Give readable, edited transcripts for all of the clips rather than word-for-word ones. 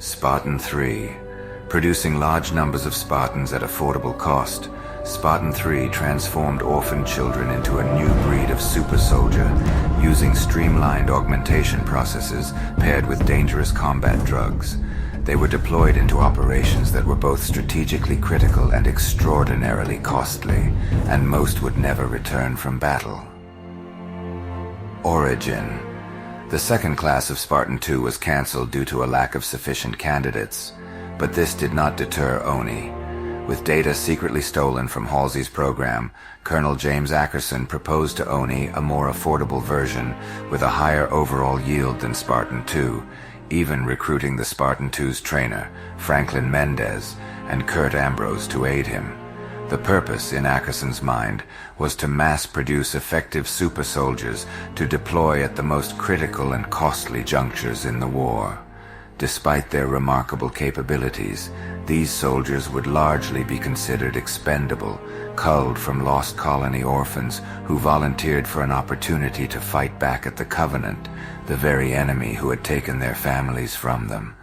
Spartan 3. Producing large numbers of Spartans at affordable cost, Spartan 3 transformed orphan children into a new breed of super soldier, using streamlined augmentation processes paired with dangerous combat drugs. They were deployed into operations that were both strategically critical and extraordinarily costly, and most would never return from battle. Origin. The second class of Spartan 2 was cancelled due to a lack of sufficient candidates, but this did not deter Oni. With data secretly stolen from Halsey's program, Colonel James Ackerson proposed to Oni a more affordable version with a higher overall yield than Spartan 2, even recruiting the Spartan 2's trainer, Franklin Mendez, and Kurt Ambrose to aid him. The purpose, in Ackerson's mind, was to mass-produce effective super soldiers to deploy at the most critical and costly junctures in the war. Despite their remarkable capabilities, these soldiers would largely be considered expendable, culled from lost colony orphans who volunteered for an opportunity to fight back at the Covenant, the very enemy who had taken their families from them.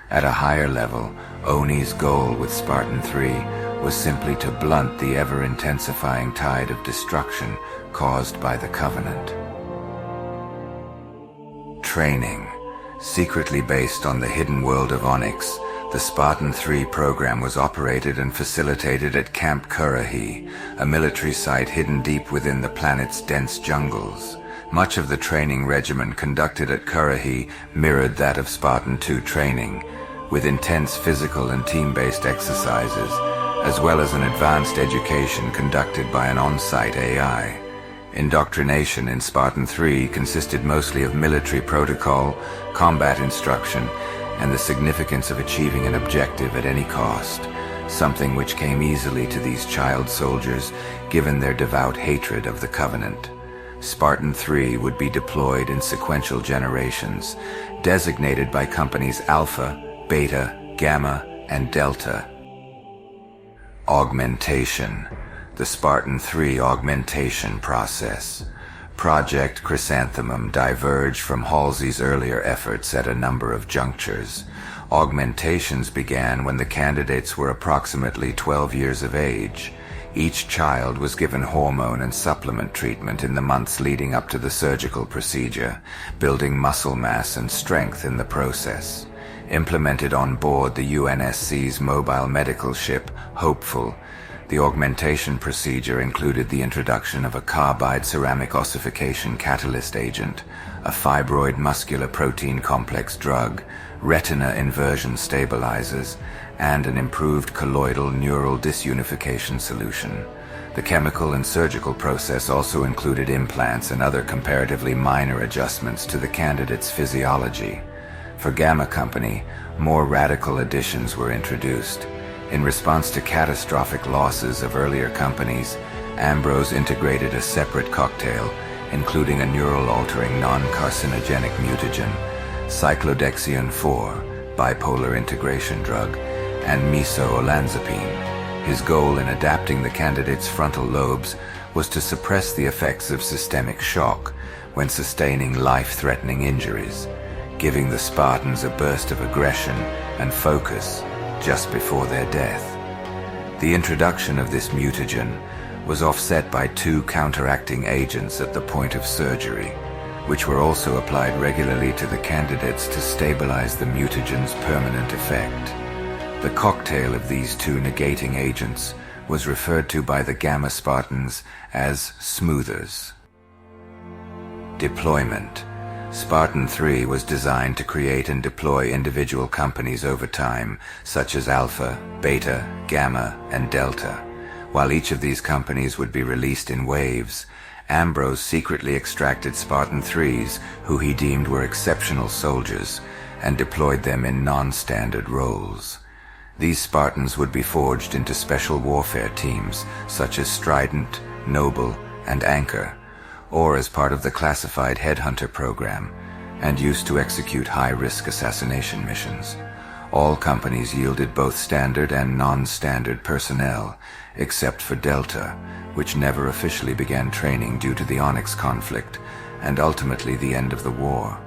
At a higher level, Oni's goal with Spartan 3 was simply to blunt the ever-intensifying tide of destruction caused by the Covenant. Training. Secretly based on the hidden world of Onyx, the Spartan 3 program was operated and facilitated at Camp Currahee, a military site hidden deep within the planet's dense jungles. Much of the training regimen conducted at Currahee mirrored that of Spartan 2 training, with intense physical and team-based exercises, as well as an advanced education conducted by an on-site AI. Indoctrination in Spartan 3 consisted mostly of military protocol, combat instruction, and the significance of achieving an objective at any cost, something which came easily to these child soldiers given their devout hatred of the Covenant. Spartan 3 would be deployed in sequential generations, designated by companies Alpha, Beta, Gamma, and Delta. Augmentation. The Spartan 3 augmentation process. Project Chrysanthemum diverged from Halsey's earlier efforts at a number of junctures. Augmentations began when the candidates were approximately 12 years of age. Each child was given hormone and supplement treatment in the months leading up to the surgical procedure, building muscle mass and strength in the process. Implemented on board the UNSC's mobile medical ship, Hopeful, the augmentation procedure included the introduction of a carbide ceramic ossification catalyst agent, a fibroid muscular protein complex drug, retina inversion stabilizers, and an improved colloidal neural disunification solution. The chemical and surgical process also included implants and other comparatively minor adjustments to the candidate's physiology. For Gamma Company, more radical additions were introduced. In response to catastrophic losses of earlier companies, Ambrose integrated a separate cocktail, including a neural-altering non-carcinogenic mutagen, cyclodexion-4, bipolar integration drug, and meso-olanzapine. His goal in adapting the candidate's frontal lobes was to suppress the effects of systemic shock when sustaining life-threatening injuries, giving the Spartans a burst of aggression and focus just before their death. The introduction of this mutagen was offset by 2 counteracting agents at the point of surgery, which were also applied regularly to the candidates to stabilize the mutagen's permanent effect. The cocktail of these 2 negating agents was referred to by the Gamma Spartans as smoothers. Deployment. Spartan 3 was designed to create and deploy individual companies over time, such as Alpha, Beta, Gamma, and Delta. While each of these companies would be released in waves, Ambrose secretly extracted Spartan 3s, who he deemed were exceptional soldiers, and deployed them in non-standard roles. These Spartans would be forged into special warfare teams, such as Strident, Noble, and Anchor, or as part of the classified Headhunter program, and used to execute high-risk assassination missions. All companies yielded both standard and non-standard personnel, except for Delta, which never officially began training due to the Onyx conflict, and ultimately the end of the war.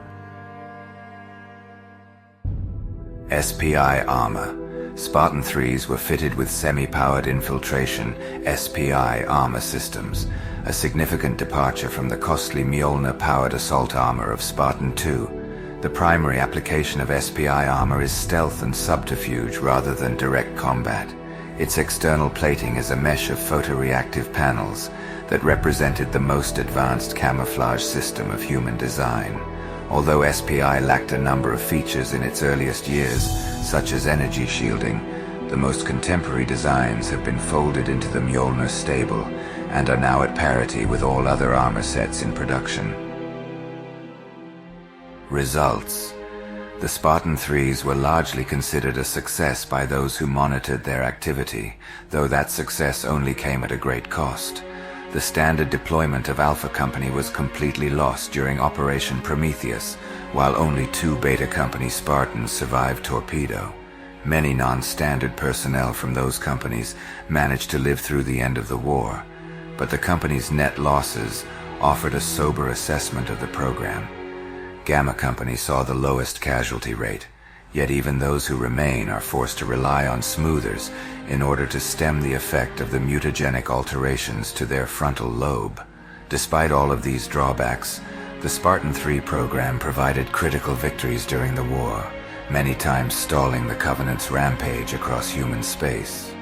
SPI armor. Spartan 3s were fitted with semi-powered infiltration SPI armor systems, a significant departure from the costly Mjolnir-powered assault armor of Spartan 2. The primary application of SPI armor is stealth and subterfuge rather than direct combat. Its external plating is a mesh of photoreactive panels that represented the most advanced camouflage system of human design. Although SPI lacked a number of features in its earliest years, such as energy shielding, the most contemporary designs have been folded into the Mjolnir stable and are now at parity with all other armor sets in production. Results. The Spartan 3s were largely considered a success by those who monitored their activity, though that success only came at a great cost. The standard deployment of Alpha Company was completely lost during Operation Prometheus, while only 2 Beta Company Spartans survived torpedo. Many non-standard personnel from those companies managed to live through the end of the war, but the company's net losses offered a sober assessment of the program. Gamma Company saw the lowest casualty rate, yet even those who remain are forced to rely on smoothers in order to stem the effect of the mutagenic alterations to their frontal lobe. Despite all of these drawbacks, the Spartan 3 program provided critical victories during the war, many times stalling the Covenant's rampage across human space.